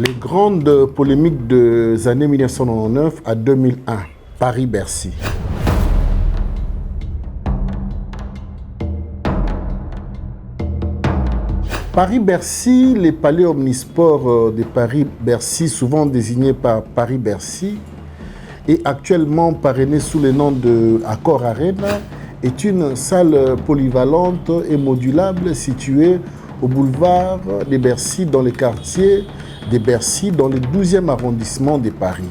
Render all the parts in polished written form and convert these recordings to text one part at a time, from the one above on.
Les grandes polémiques des années 1999 à 2001, Paris-Bercy. Paris-Bercy, les palais omnisports de Paris-Bercy, souvent désignés par Paris-Bercy, et actuellement parrainé sous le nom de Accor Arena, est une salle polyvalente et modulable située au boulevard de Bercy, dans le quartier de Bercy, dans le 12e arrondissement de Paris.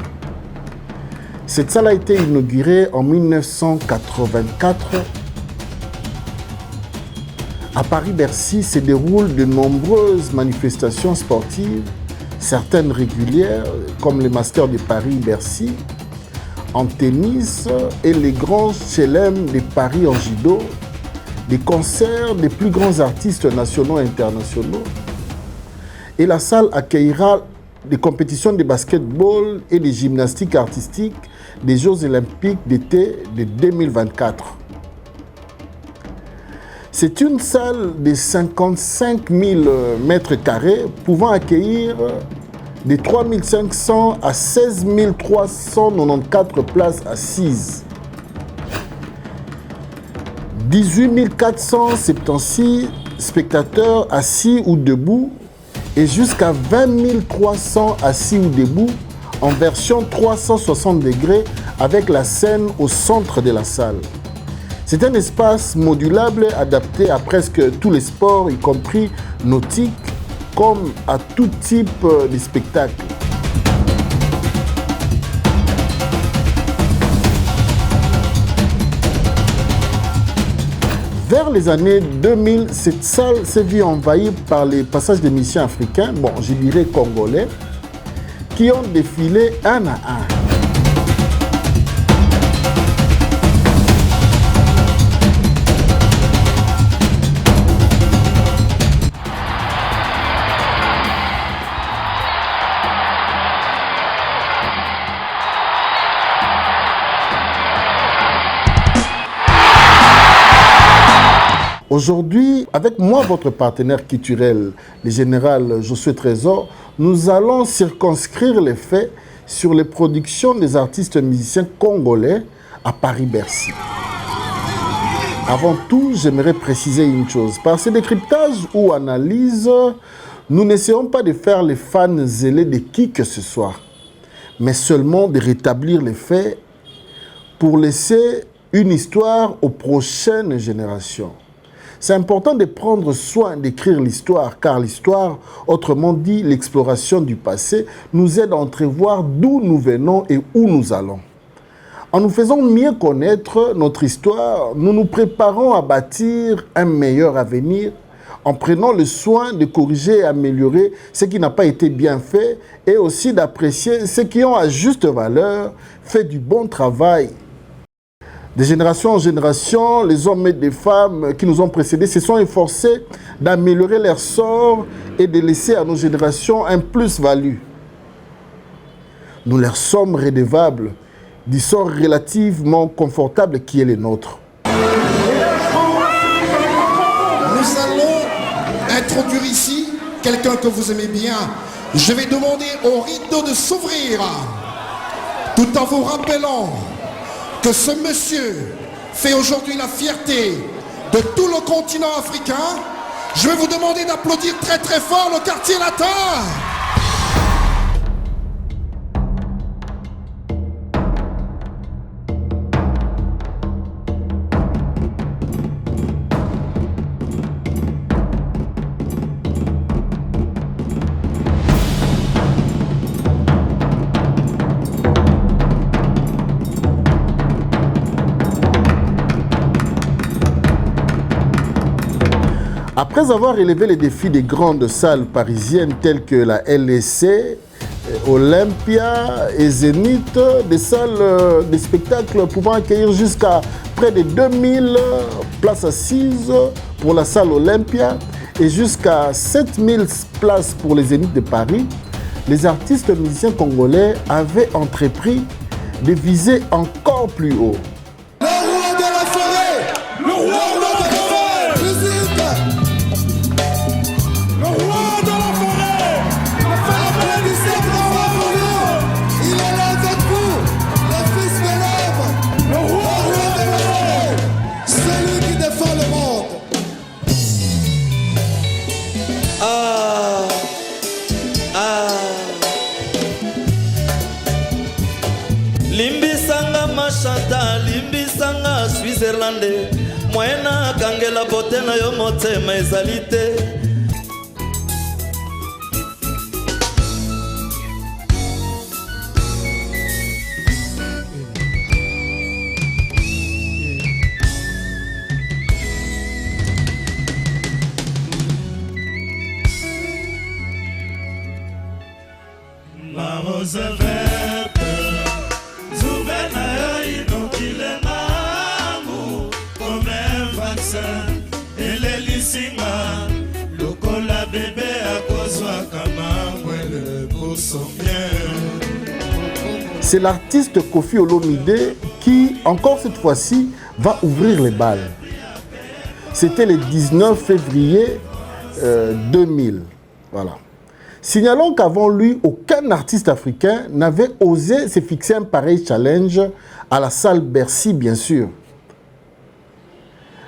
Cette salle a été inaugurée en 1984. À Paris-Bercy se déroulent de nombreuses manifestations sportives, certaines régulières, comme les Masters de Paris-Bercy, en tennis et les grands chelem de Paris en judo, des concerts des plus grands artistes nationaux et internationaux. Et la salle accueillera des compétitions de basketball et de gymnastique artistique des Jeux olympiques d'été de 2024. C'est une salle de 55 000 mètres carrés pouvant accueillir de 3 500 à 16 394 places assises. 18 476 spectateurs assis ou debout et jusqu'à 20 300 assis ou debout en version 360 degrés avec la scène au centre de la salle. C'est un espace modulable adapté à presque tous les sports, y compris nautiques, comme à tout type de spectacle. Vers les années 2000, cette salle s'est vue envahie par les passages des musiciens africains, bon, je dirais congolais, qui ont défilé un à un. Aujourd'hui, avec moi, votre partenaire culturel, le général Josué Trésor, nous allons circonscrire les faits sur les productions des artistes musiciens congolais à Paris-Bercy. Avant tout, j'aimerais préciser une chose. Par ces décryptages ou analyses, nous n'essayons pas de faire les fans zélés de qui que ce soit, mais seulement de rétablir les faits pour laisser une histoire aux prochaines générations. C'est important de prendre soin d'écrire l'histoire, car l'histoire, autrement dit l'exploration du passé, nous aide à entrevoir d'où nous venons et où nous allons. En nous faisant mieux connaître notre histoire, nous nous préparons à bâtir un meilleur avenir en prenant le soin de corriger et améliorer ce qui n'a pas été bien fait et aussi d'apprécier ceux qui ont à juste valeur fait du bon travail. De génération en génération, les hommes et les femmes qui nous ont précédés se sont efforcés d'améliorer leur sort et de laisser à nos générations un plus-value. Nous leur sommes redevables du sort relativement confortable qui est le nôtre. Nous allons introduire ici quelqu'un que vous aimez bien. Je vais demander au rideau de s'ouvrir, tout en vous rappelant que ce monsieur fait aujourd'hui la fierté de tout le continent africain. Je vais vous demander d'applaudir très très fort le quartier latin. Après avoir relevé les défis des grandes salles parisiennes telles que la LSC, Olympia et Zénith, des salles de spectacle pouvant accueillir jusqu'à près de 2000 places assises pour la salle Olympia et jusqu'à 7000 places pour les Zénith de Paris, les artistes musiciens congolais avaient entrepris de viser encore plus haut. Le roi de la forêt, le roi de la forêt, visite. Le roi de la forêt, applaudissez. Limbisanga machata, limbisanga Switzerland. Moena kangela botena yo motema ezalite. La rose verte, Zouvena inokile mamu, comme un vaccin, et les lissinga, lokola bébé à kozwa kamangwele pour son bien. C'est l'artiste Koffi Olomide qui, encore cette fois-ci, va ouvrir les balles. C'était le 19 février 2000. Voilà. Signalons qu'avant lui, aucun artiste africain n'avait osé se fixer un pareil challenge à la salle Bercy, bien sûr.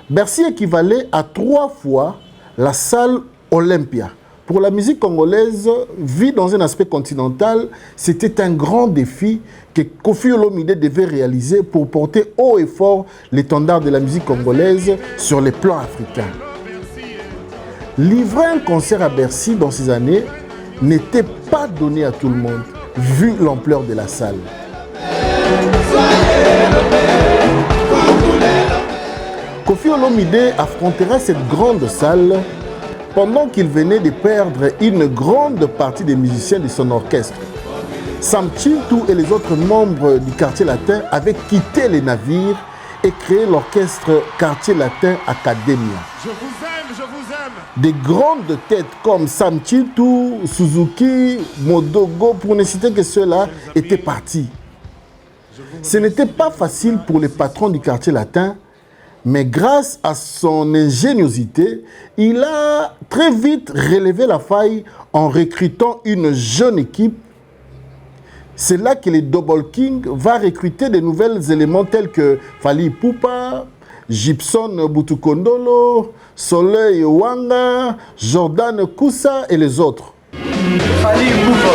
Bercy équivalait à 3 fois la salle Olympia. Pour la musique congolaise, vue dans un aspect continental, c'était un grand défi que Koffi Olomide devait réaliser pour porter haut et fort l'étendard de la musique congolaise sur les plans africains. Livrer un concert à Bercy dans ces années n'était pas donné à tout le monde, vu l'ampleur de la salle. Koffi Olomide affrontera cette grande salle pendant qu'il venait de perdre une grande partie des musiciens de son orchestre. Sam Kintou et les autres membres du Quartier Latin avaient quitté les navires et créé l'orchestre Quartier Latin Academia. Je vous aime, je vous aime. Des grandes têtes comme Sam Kintou, Suzuki, Modogo, pour ne citer que ceux-là, étaient partis. Ce n'était pas facile pour les patrons du Quartier Latin, mais grâce à son ingéniosité, il a très vite relevé la faille en recrutant une jeune équipe. C'est là que les Double King va recruter de nouveaux éléments tels que Fally Ipupa, Gibson Butukondolo, Soleil Wanga, Jordan Koussa et les autres. Fally Ipupa.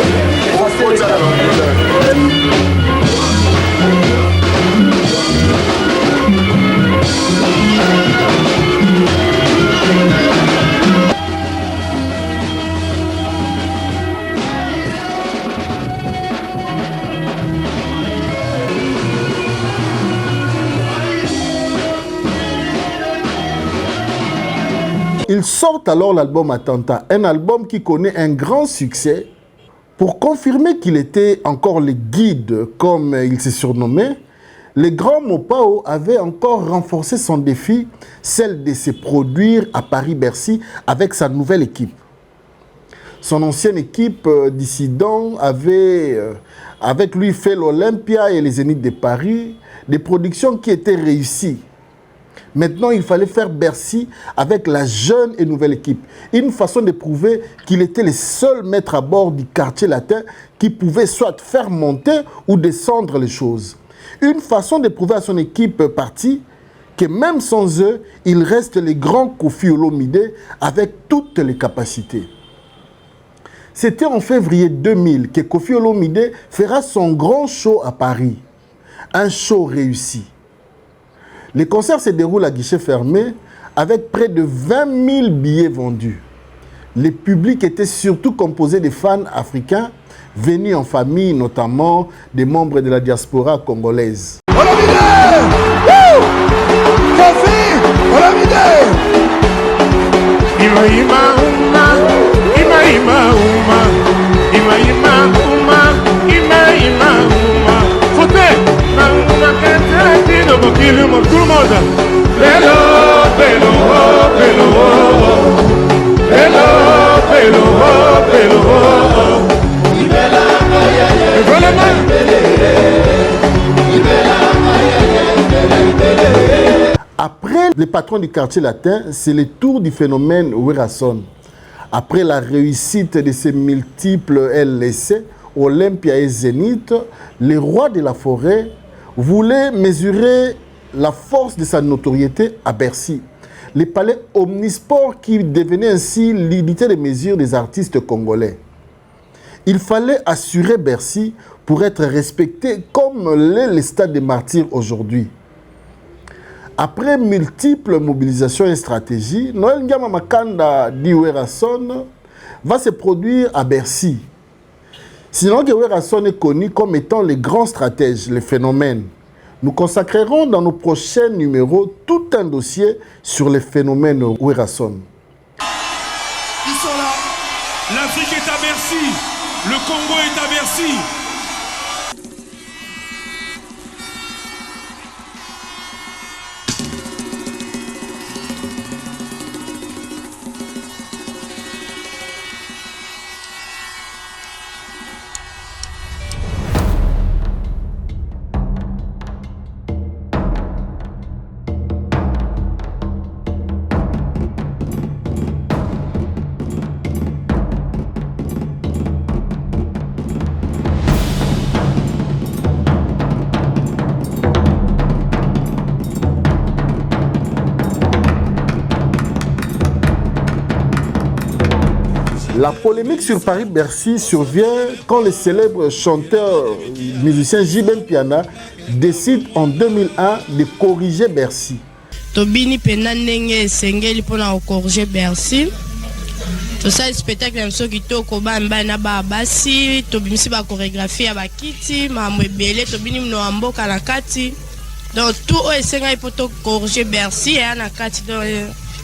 Ils sortent alors l'album Attentat, un album qui connaît un grand succès. Pour confirmer qu'il était encore le guide, comme il s'est surnommé, le grand Mopao avait encore renforcé son défi, celle de se produire à Paris-Bercy avec sa nouvelle équipe. Son ancienne équipe dissident avait avec lui fait l'Olympia et les Zéniths de Paris, des productions qui étaient réussies. Maintenant, il fallait faire Bercy avec la jeune et nouvelle équipe. Une façon de prouver qu'il était le seul maître à bord du Quartier Latin qui pouvait soit faire monter ou descendre les choses. Une façon de prouver à son équipe partie que même sans eux, il reste le grand Koffi Olomide avec toutes les capacités. C'était en février 2000 que Koffi Olomide fera son grand show à Paris. Un show réussi. Les concerts se déroulent à guichet fermé avec près de 20 000 billets vendus. Le public était surtout composé de fans africains venus en famille, notamment des membres de la diaspora congolaise. Olomide! Woo! Koffi Olomide! Ima ima uma, ima ima uma, ima ima uma, ima ima uma. Foté, na uma cantante do boquilho muito moda. Pelo, pelo, pelo, pelo, pelo, pelo. Ibela maya ya, ibela maya. Après les patrons du Quartier Latin, c'est le tour du phénomène Werason. Après la réussite de ces multiples LSC, Olympia et Zénith, le roi de la forêt voulait mesurer la force de sa notoriété à Bercy. Le palais omnisport qui devenait ainsi l'unité de mesure des artistes congolais. Il fallait assurer Bercy pour être respecté comme l'est le stade des martyrs aujourd'hui. Après multiples mobilisations et stratégies, Noël Ngama Makanda d'Iwerason va se produire à Bercy. Sinon que Iwerason est connu comme étant les grands stratèges, les phénomènes. Nous consacrerons dans nos prochains numéros tout un dossier sur les phénomènes Iwerason. Ils sont là. L'Afrique est à Bercy. Le Congo est à Bercy. La polémique sur Paris-Bercy survient quand le célèbre chanteur musicien J.B. Piana décide en 2001 de corriger Bercy. Tobini pena ndenge esengeli mpona kokorige Bercy. Tosali spectacle na biso kitoko bamba na babasi tobimisi bachorégraphie ya bakiti makambo ebele tobini mino ya mboka na kati. Donc tout oyo esengai mpo tokorige Bercy eya na kati donc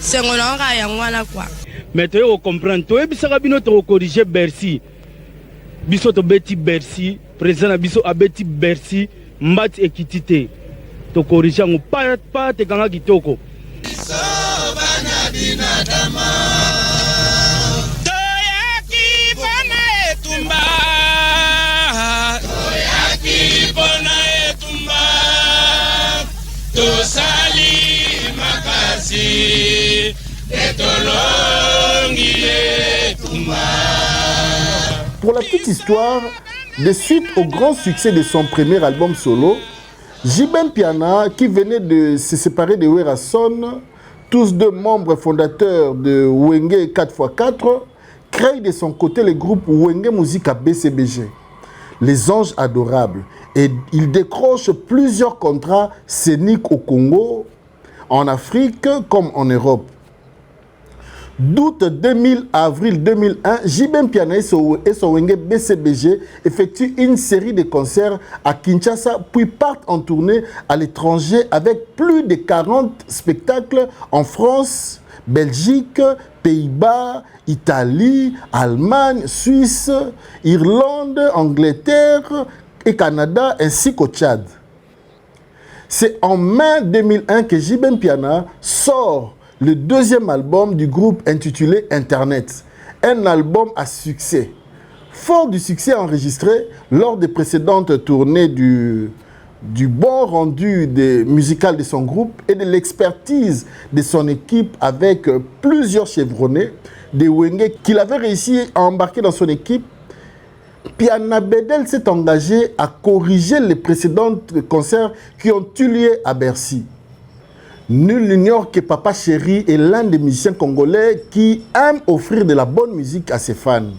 sengo na oka yango wana kwa. Mais tu as compris, tu as corrigé Bercy. Biso to beti Bercy, président biso abeti Bercy, mbati ekitite. To corriger ngo pa te kanga kitoko. Pour la petite histoire, de suite au grand succès de son premier album solo, J.B. Piana, qui venait de se séparer de Iwerason, tous deux membres fondateurs de Wenge 4x4, crée de son côté le groupe Wenge Musica BCBG, les Anges Adorables, et il décroche plusieurs contrats scéniques au Congo, en Afrique comme en Europe. D'août 2000 à avril 2001, J.B. Piana et son Wenge BCBG effectuent une série de concerts à Kinshasa, puis partent en tournée à l'étranger avec plus de 40 spectacles en France, Belgique, Pays-Bas, Italie, Allemagne, Suisse, Irlande, Angleterre et Canada, ainsi qu'au Tchad. C'est en mai 2001 que J.B. Piana sort le deuxième album du groupe intitulé Internet, un album à succès. Fort du succès enregistré lors des précédentes tournées du bon rendu musical de son groupe et de l'expertise de son équipe avec plusieurs chevronnés de Wenge qu'il avait réussi à embarquer dans son équipe, Piana Bedel s'est engagé à corriger les précédents concerts qui ont eu lieu à Bercy. Nul n'ignore que Papa Chéri est l'un des musiciens congolais qui aime offrir de la bonne musique à ses fans.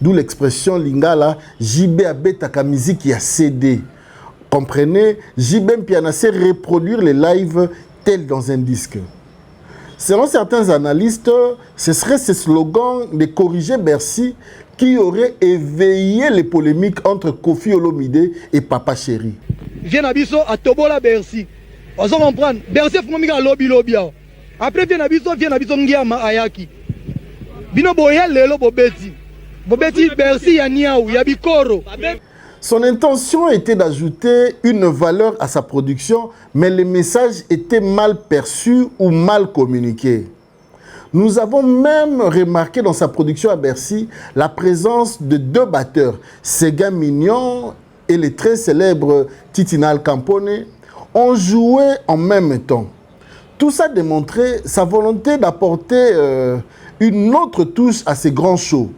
D'où l'expression lingala JB abetaka musique ya CD. Comprenez, JB Piana sait reproduire les lives tels dans un disque. Selon certains analystes, ce serait ce slogan de corriger Bercy qui aurait éveillé les polémiques entre Koffi Olomide et Papa Chéri. Viens à biso à Tobola Bercy. On va comprendre. Bercy fumika lobby. Après viens à biso ngiama ayaki. Bino boya lelo bobeti. Bobeti Bercy ya niaou ya bikoro. Son intention était d'ajouter une valeur à sa production, mais le message était mal perçu ou mal communiqué. Nous avons même remarqué dans sa production à Bercy la présence de deux batteurs, Sega Mignon et le très célèbre Titinal Campone, ont joué en même temps. Tout ça démontrait sa volonté d'apporter une autre touche à ces grands shows.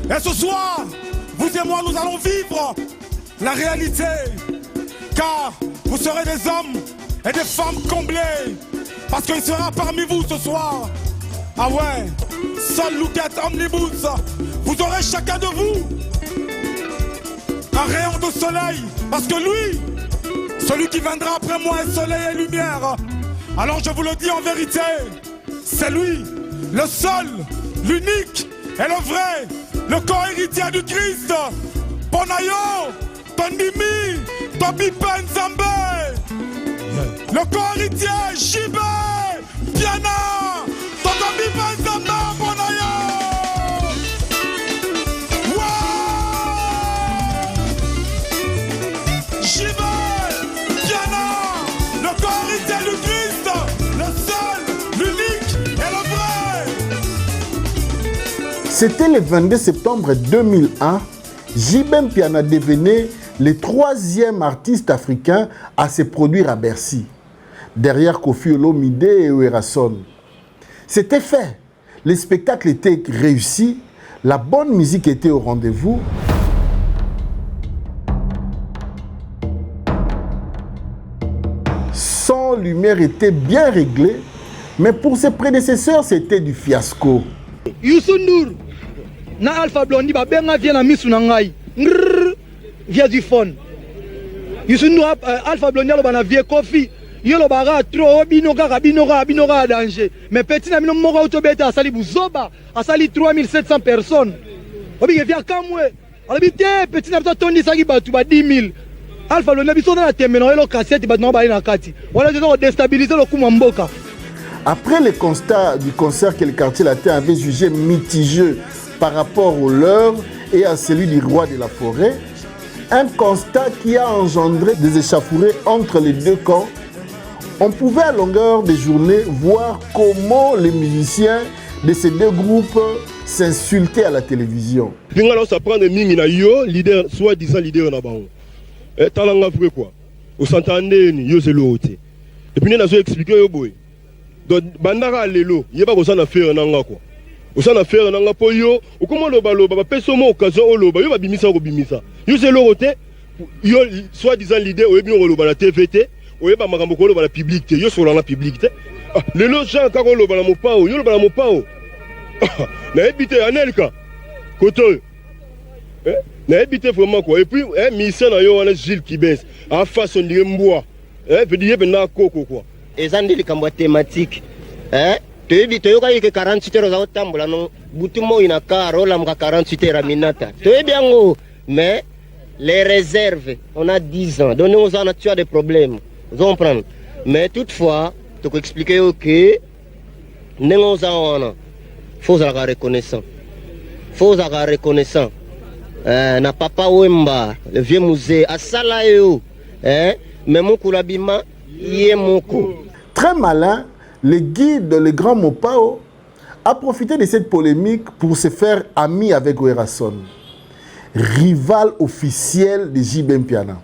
Et ce soir, vous et moi, nous allons vivre la réalité. Car vous serez des hommes et des femmes comblés. Parce qu'il sera parmi vous ce soir. Ah ouais, seul Louquette Omnibus, vous aurez chacun de vous un rayon de soleil. Parce que lui, celui qui viendra après moi est soleil et lumière. Alors je vous le dis en vérité, c'est lui, le seul, l'unique et le vrai, le co-héritier du Christ. Bonayo, Tondimi, Tobipen Zambé, le co-héritier Jibé, Piana, Tobipen Zambé, Bonayo. Jibé, Piana, le co-héritier du Christ, le seul, l'unique et le vrai. C'était le 22 septembre 2001. Jibem Piana devenait le 3e artiste africain à se produire à Bercy, derrière Koffi Olomide et Werrason. C'était fait. Le spectacle était réussi, la bonne musique était au rendez-vous. Son lumière était bien réglée, mais pour ses prédécesseurs, c'était du fiasco. Youssou Ndour na Alpha Blondy ba benga vient na misu na ngai via du phone. Youssou Ndour Alpha Blondy lo bana vie Koffi yo lo bara trop binoka danger. Mais petit na mino moko autobeta asali buzoba asali 3700 personnes. Obi via kamwe. Alabi te petit na to tondi saki batu ba 10000. Alpha Blondy biso na temeno lo cassette ba no ba na kati. Wala zo déstabiliser lo kuma mboka. Après le constat du concert que le quartier latin avait jugé mitigeux par rapport au leur et à celui du roi de la forêt, un constat qui a engendré des échauffourées entre les deux camps, on pouvait à longueur de journée voir comment les musiciens de ces deux groupes s'insultaient à la télévision. On s'apprend de Mingina yo, leader, soi-disant leader na bao. Talanga vrai quoi. Au s'entendait ni yo c'est l'autre. Et puis on a expliqué yo boy. Donc bandara lelo, yeba ko sana faire nanga quoi. O sana faire nanga po yo, o comment loba ba peso mo occasion o loba yo ba bimisa ko bimisa. Yo c'est l'autre. Yo soi-disant leader o yebi o loba la TVT, o yeba makambo ko loba la publicité, yo sur la publicité. Lelo Jean ka ko loba la mopao, yo loba la mopao. Na ebité anelka. Koto. Na ebité vraiment quoi. Et puis mission na yo wana Gilles Kibes, en face on dirait mboa. Veut dire na koko quoi. Ezandi likambo thématique toyebi toyoka yeke 48 heures za otambola no butumo inaka rola mka 48 heures minata toyebi yango mais les réserves on a 10 ans donc nous on a tu as des problèmes vous comprenez mais toutefois tu peux expliquer que nous on faut avoir reconnaissant na papa Wemba le vieux musée asala yo mais mon kulabima Très malin, le guide, le grand Mopao, a profité de cette polémique pour se faire ami avec Werrason, rival officiel de Jibem Piana.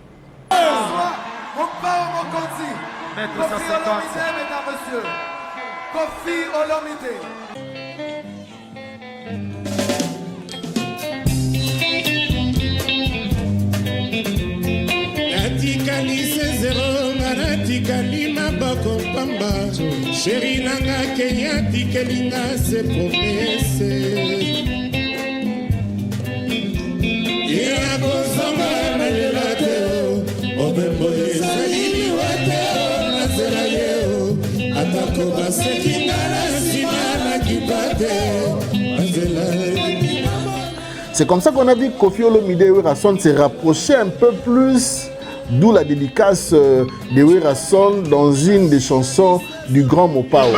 Kalima bako pamba chéri nanga Kenya tikelinga se promesse ya kozonga na lelateo obembo ezalili wateo na zelayo atako basekinga na sima na kipateo C'est comme ça qu'on a vu Koffi Olomide et Werrason se rapprocher un peu plus. D'où la dédicace de Werrason dans une des chansons du grand Mopao.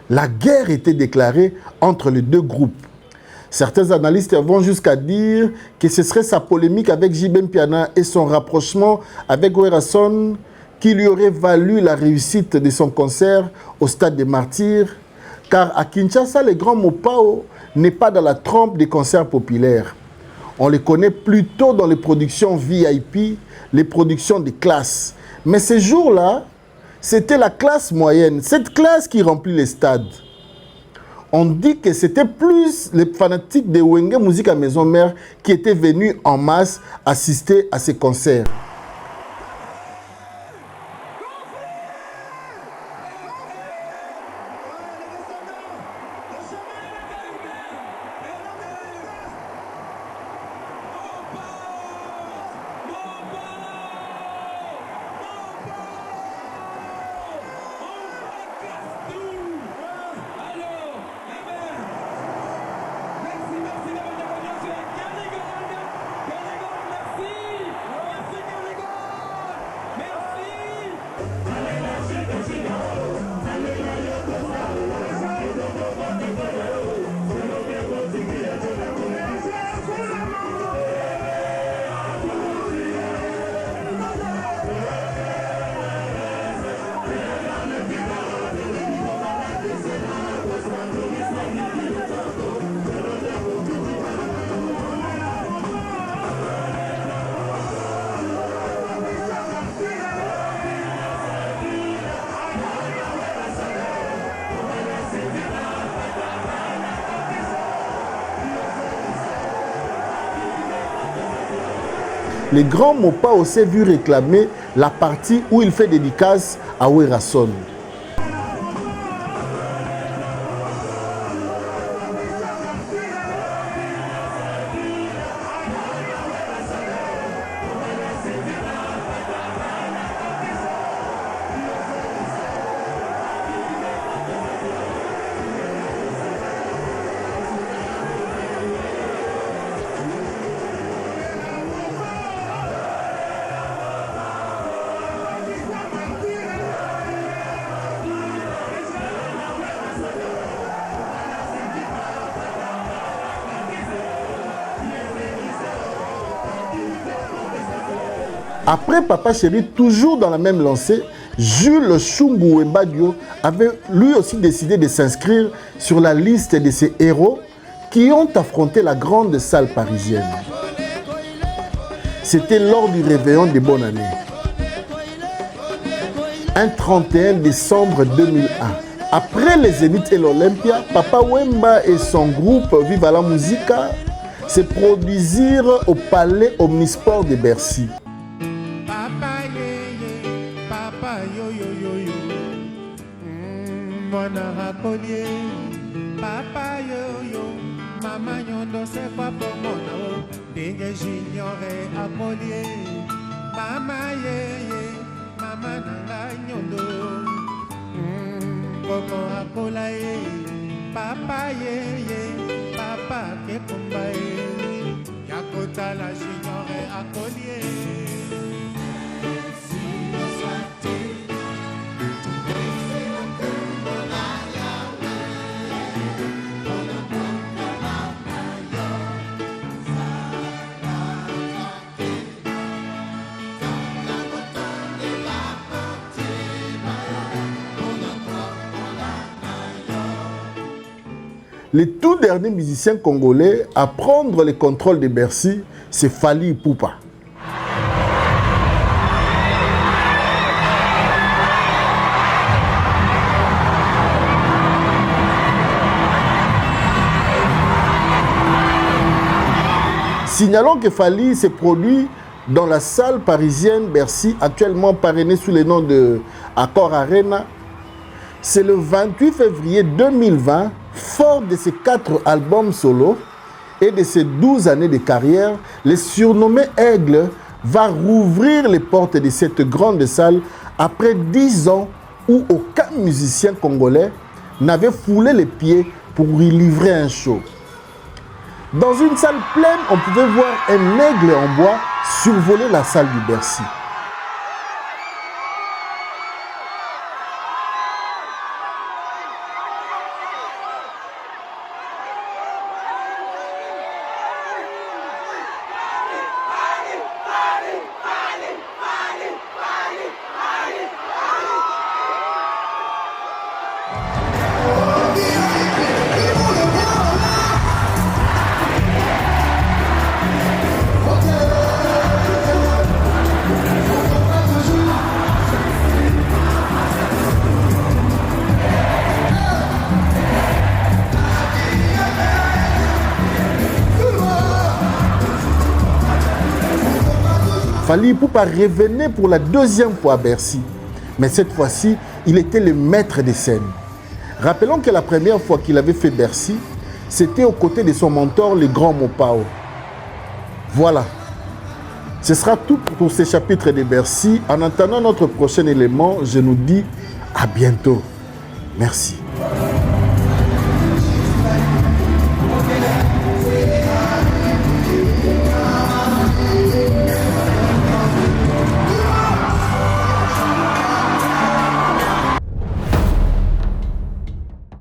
La guerre était déclarée entre les deux groupes. Certains analystes vont jusqu'à dire que ce serait sa polémique avec Jibem Piana et son rapprochement avec Werrason qui lui aurait valu la réussite de son concert au Stade des Martyrs, car à Kinshasa, le Grand Mopao n'est pas dans la trempe des concerts populaires. On les connaît plutôt dans les productions VIP, les productions de classe. Mais ces jours-là, c'était la classe moyenne, cette classe qui remplit les stades. On dit que c'était plus les fanatiques de Wenge Musique à Maison Mère qui étaient venus en masse assister à ces concerts. Le Grand Mopao s'est vu réclamer la partie où il fait dédicace à Werason. Après Papa Chéri, toujours dans la même lancée, Jules Chungu Mbadio avait lui aussi décidé de s'inscrire sur la liste de ces héros qui ont affronté la grande salle parisienne. C'était lors du réveillon de bonne année. Un 31 décembre 2001. Après les Zénith et l'Olympia, Papa Wemba et son groupe Viva la Musica se produisirent au Palais Omnisport de Bercy. Papa yo yo, mama nyondo se kwa pomono, dingue j'ignore à collier. Mama ye, mama nanga nyondo, como a colae. Papa ye, papa ke kumbae, yakota la j'ignore à collier. Le tout dernier musicien congolais à prendre le contrôle de Bercy, c'est Fally Ipupa. Signalons que Fally s'est produit dans la salle parisienne Bercy, actuellement parrainée sous le nom de Accor Arena. C'est le 28 février 2020, fort de ses 4 albums solo et de ses 12 années de carrière, le surnommé Aigle va rouvrir les portes de cette grande salle après 10 ans où aucun musicien congolais n'avait foulé les pieds pour y livrer un show. Dans une salle pleine, on pouvait voir un aigle en bois survoler la salle du Bercy. Fally Ipupa revenait pour la deuxième fois à Bercy. Mais cette fois-ci, il était le maître des scènes. Rappelons que la première fois qu'il avait fait Bercy, c'était aux côtés de son mentor, le grand Mopao. Voilà. Ce sera tout pour ces chapitres de Bercy. En attendant notre prochain élément, je nous dis à bientôt. Merci.